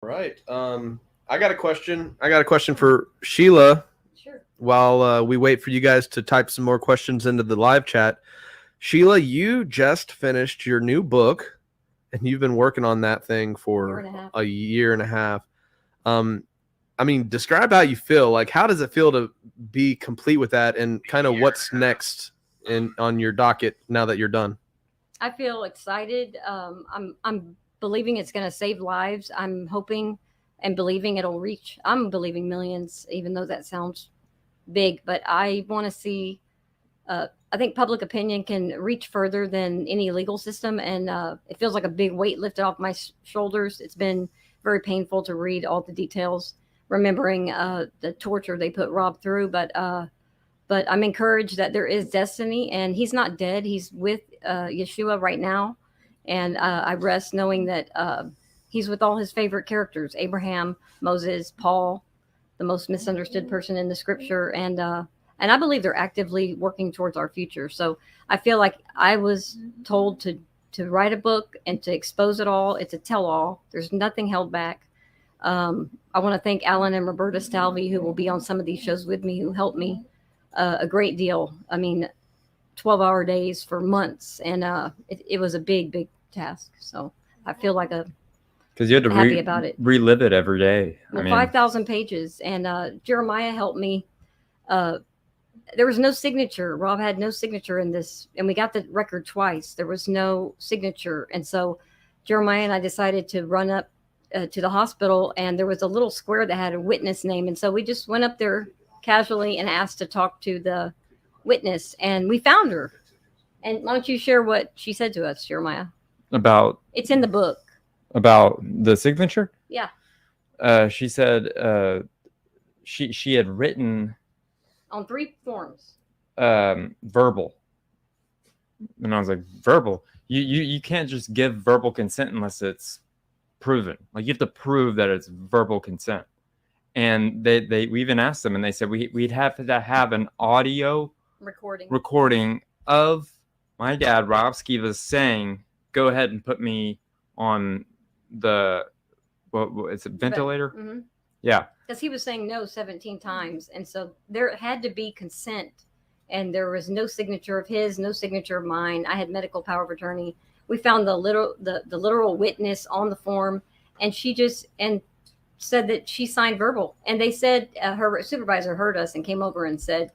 right. I got a question. For Sheila. Sure. While we wait for you guys to type some more questions into the live chat, Sheila, you just finished your new book, and you've been working on that thing for a year and a half. I mean, describe how you feel. Like, how does it feel to be complete with that, and kind of what's next on your docket now that you're done? I feel excited. I'm believing it's going to save lives. I'm hoping and believing it'll reach. I'm believing millions, even though that sounds big. But I want to see. I think public opinion can reach further than any legal system, and it feels like a big weight lifted off my shoulders. It's been very painful to read all the details, remembering the torture they put Rob through. But I'm encouraged that there is destiny, and he's not dead. He's with Yeshua right now, and I rest knowing that he's with all his favorite characters: Abraham, Moses, Paul, the most misunderstood person in the scripture, and I believe they're actively working towards our future. So I feel like I was told to write a book and to expose it all. It's a tell-all. There's nothing held back. I want to thank Alan and Roberta Stalvey, who will be on some of these shows with me, who helped me a great deal. I mean, 12-hour days for months, and it was a big task. So I feel like because you had to happy about it. Relive it every day. Well, 5,000 pages, and Jeremiah helped me. There was no signature. Rob had no signature in this, and we got the record twice. There was no signature, and so Jeremiah and I decided to run up to the hospital, and there was a little square that had a witness name, and so we just went up there casually and asked to talk to the witness, and we found her. And why don't you share what she said to us, Jeremiah? About it's in the book. About the signature? Yeah. She said she had written on 3 forms. Verbal. And I was like, verbal? You can't just give verbal consent unless it's proven. Like, you have to prove that it's verbal consent. And we even asked them, and they said we'd have to have an audio recording of my dad, Rob SKIBA, saying, "Go ahead and put me on the it's a ventilator." Mm-hmm. Yeah, because he was saying no 17 times, and so there had to be consent, and there was no signature of his, no signature of mine. I had medical power of attorney. We found the literal witness on the form, and she just said that she signed verbal. And they said her supervisor heard us and came over and said,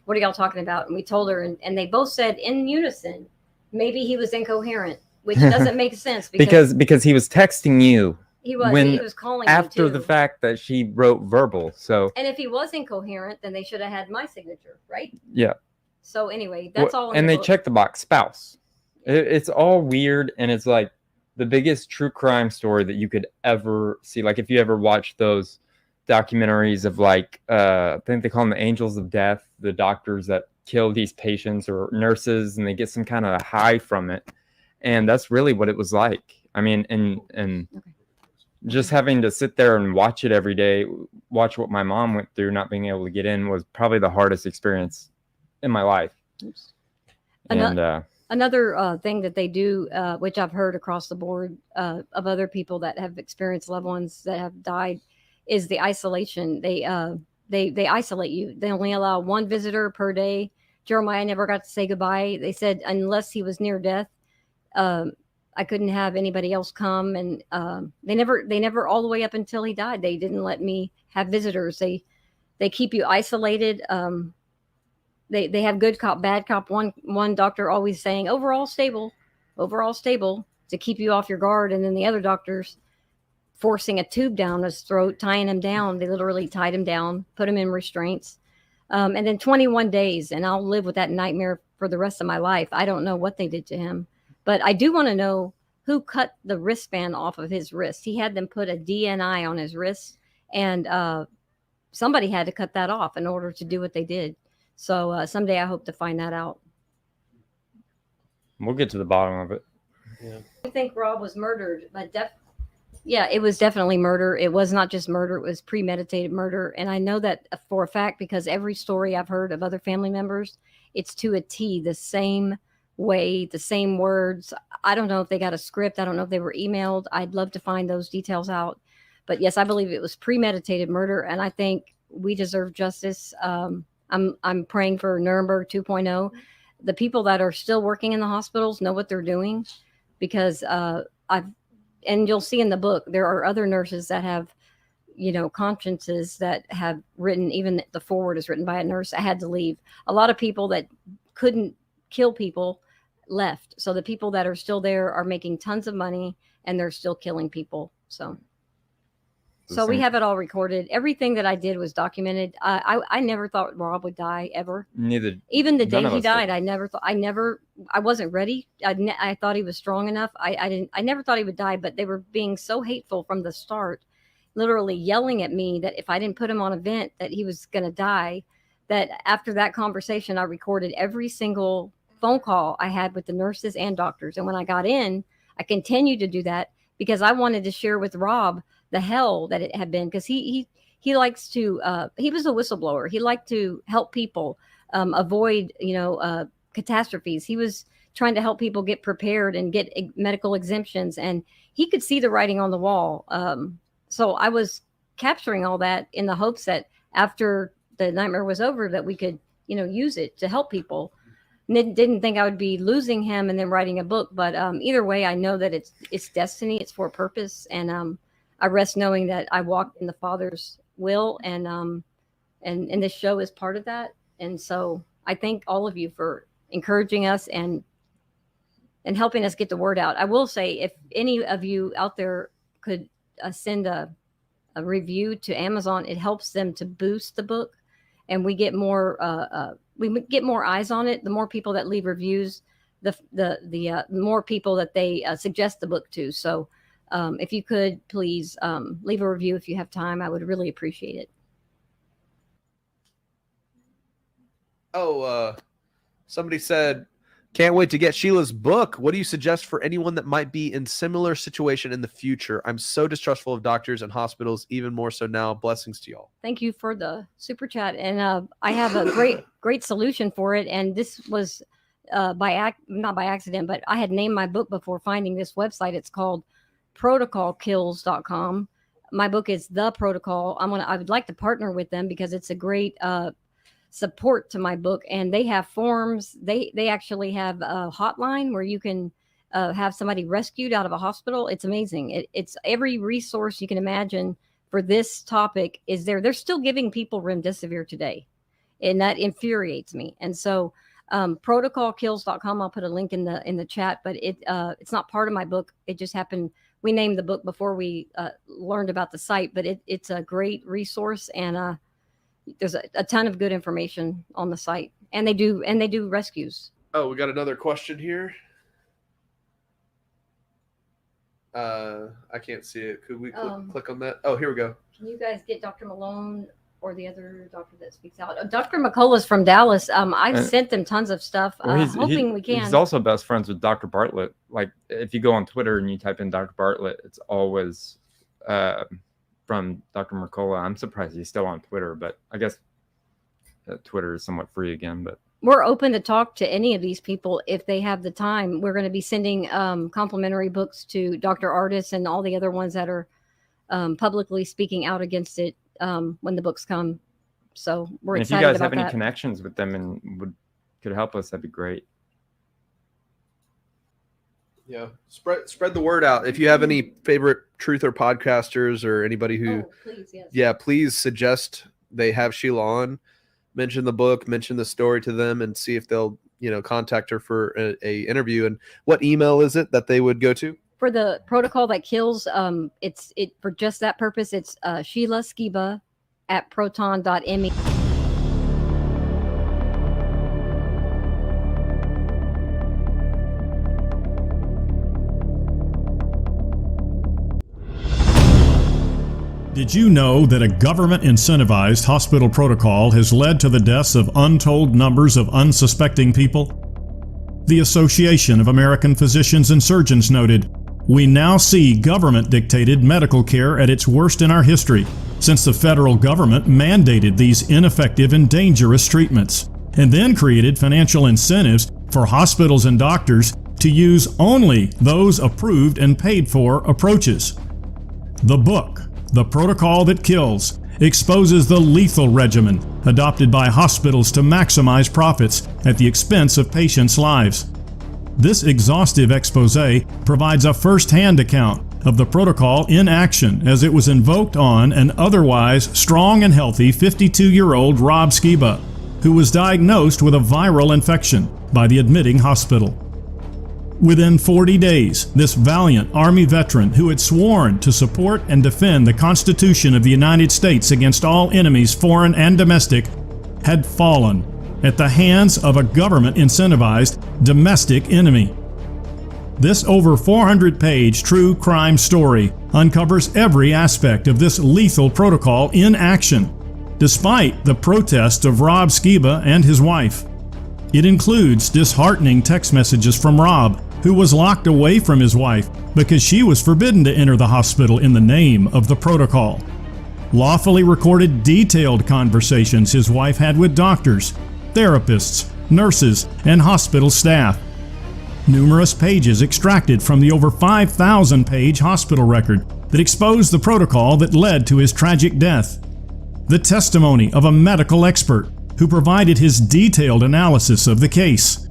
"What are y'all talking about?" And we told her, and they both said in unison, maybe he was incoherent, which doesn't make sense because he was texting you. He was calling after me too. The fact that she wrote verbal. So, and if he was incoherent, then they should have had my signature, right? Yeah. So anyway, that's all. And they checked the box spouse. It's all weird, and it's like the biggest true crime story that you could ever see. Like, if you ever watch those documentaries of, like, I think they call them the angels of death, the doctors that kill these patients or nurses, and they get some kind of high from it. And that's really what it was like. I mean, and okay. Just having to sit there and watch it every day, watch what my mom went through, not being able to get in, was probably the hardest experience in my life. Another thing that they do, which I've heard across the board of other people that have experienced loved ones that have died, is the isolation. They isolate you. They only allow 1 visitor per day. Jeremiah never got to say goodbye. They said unless he was near death, I couldn't have anybody else come. And they never all the way up until he died, they didn't let me have visitors. They keep you isolated. They have good cop, bad cop. One doctor always saying overall stable to keep you off your guard. And then the other doctors forcing a tube down his throat, tying him down. They literally tied him down, put him in restraints. And then 21 days. And I'll live with that nightmare for the rest of my life. I don't know what they did to him, but I do want to know who cut the wristband off of his wrist. He had them put a DNI on his wrist, and somebody had to cut that off in order to do what they did. So someday I hope to find that out. We'll get to the bottom of it. Yeah. I think Rob was murdered, but yeah, it was definitely murder. It was not just murder. It was premeditated murder. And I know that for a fact, because every story I've heard of other family members, it's to a T, the same way, the same words. I don't know if they got a script. I don't know if they were emailed. I'd love to find those details out. But yes, I believe it was premeditated murder, and I think we deserve justice. I'm praying for Nuremberg 2.0. The people that are still working in the hospitals know what they're doing, because and you'll see in the book, there are other nurses that have, consciences that have written, even the foreword is written by a nurse that had to leave. A lot of people that couldn't kill people left. So the people that are still there are making tons of money, and they're still killing people. So we have it all recorded. Everything that I did was documented. I never thought Rob would die ever. Neither. Even the day he died, I wasn't ready. I thought he was strong enough. I never thought he would die, but they were being so hateful from the start, literally yelling at me that if I didn't put him on a vent, that he was going to die. That after that conversation, I recorded every single phone call I had with the nurses and doctors. And when I got in, I continued to do that because I wanted to share with Rob the hell that it had been, because he likes to he was a whistleblower. He liked to help people avoid catastrophes. He was trying to help people get prepared and get medical exemptions, and he could see the writing on the wall. So I was capturing all that in the hopes that after the nightmare was over, that we could use it to help people. Didn't think I would be losing him and then writing a book, but either way, I know that it's destiny. It's for a purpose, and I rest knowing that I walked in the Father's will, and this show is part of that. And so I thank all of you for encouraging us and helping us get the word out. I will say, if any of you out there could send a review to Amazon, it helps them to boost the book, and we get more eyes on it. The more people that leave reviews, the more people that they suggest the book to. So if you could please leave a review if you have time, I would really appreciate it. Somebody said, can't wait to get Sheila's book. What do you suggest for anyone that might be in similar situation in the future? I'm so distrustful of doctors and hospitals, even more so now. Blessings to y'all. Thank you for the super chat. And I have a great solution for it. And this was not by accident, but I had named my book before finding this website. It's called protocolkills.com. My book is The Protocol. I would like to partner with them because it's a great support to my book, and they have forms. They actually have a hotline where you can have somebody rescued out of a hospital. It's amazing. It's every resource you can imagine for this topic is there. They're still giving people remdesivir today, and that infuriates me. And so protocolkills.com, I'll put a link in the chat, but it's not part of my book. It just happened. We named the book before we learned about the site, but it's a great resource, and there's a ton of good information on the site, and they do rescues. Oh, we got another question here. I can't see it. Could we click on that? Oh, here we go. Can you guys get Dr. Malone or the other doctor that speaks out? Dr. McCullough's from Dallas. I've sent them tons of stuff. Hoping we can. He's also best friends with Dr. Bartlett. Like, if you go on Twitter and you type in Dr. Bartlett, it's always from Dr. McCullough. I'm surprised he's still on Twitter, but I guess Twitter is somewhat free again. But we're open to talk to any of these people if they have the time. We're going to be sending complimentary books to Dr. Artis and all the other ones that are publicly speaking out against it when the books come. So we're excited about that. If you guys have any connections with them and could help us, that'd be great. Yeah, spread the word out. If you have any favorite truth or podcasters or anybody who, please, yes. Yeah, please suggest they have Sheila on. Mention the book, mention the story to them, and see if they'll contact her for a interview. And what email is it that they would go to? For the protocol that kills, it's for just that purpose. It's Sheila SKIBA at proton.me. Did you know that a government-incentivized hospital protocol has led to the deaths of untold numbers of unsuspecting people? The Association of American Physicians and Surgeons noted, "We now see government-dictated medical care at its worst in our history, since the federal government mandated these ineffective and dangerous treatments, and then created financial incentives for hospitals and doctors to use only those approved and paid for approaches." The book, The Protocol That Kills exposes the lethal regimen adopted by hospitals to maximize profits at the expense of patients' lives. This exhaustive expose provides a first-hand account of the protocol in action as it was invoked on an otherwise strong and healthy 52-year-old Rob SKIBA, who was diagnosed with a viral infection by the admitting hospital. Within 40 days, this valiant Army veteran who had sworn to support and defend the Constitution of the United States against all enemies, foreign and domestic, had fallen at the hands of a government-incentivized domestic enemy. This over 400-page true crime story uncovers every aspect of this lethal protocol in action, despite the protests of Rob SKIBA and his wife. It includes disheartening text messages from Rob, who was locked away from his wife because she was forbidden to enter the hospital in the name of the protocol. Lawfully recorded detailed conversations his wife had with doctors, therapists, nurses, and hospital staff. Numerous pages extracted from the over 5,000-page hospital record that exposed the protocol that led to his tragic death. The testimony of a medical expert who provided his detailed analysis of the case.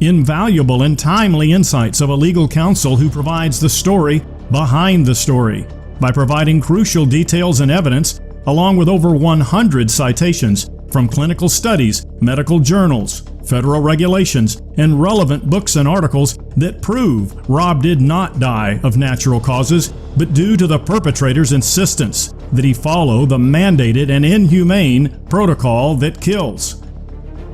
Invaluable and timely insights of a legal counsel who provides the story behind the story by providing crucial details and evidence, along with over 100 citations from clinical studies, medical journals, federal regulations, and relevant books and articles that prove Rob did not die of natural causes, but due to the perpetrator's insistence that he follow the mandated and inhumane protocol that kills.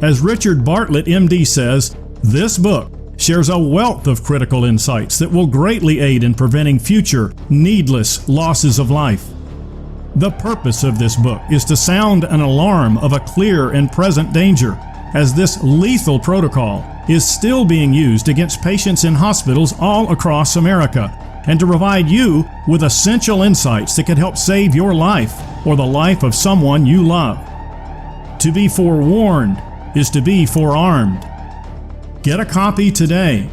As Richard Bartlett, MD, says, this book shares a wealth of critical insights that will greatly aid in preventing future needless losses of life. The purpose of this book is to sound an alarm of a clear and present danger, as this lethal protocol is still being used against patients in hospitals all across America, and to provide you with essential insights that could help save your life or the life of someone you love. To be forewarned is to be forearmed. Get a copy today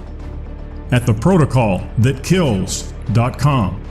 at theprotocolthatkills.com.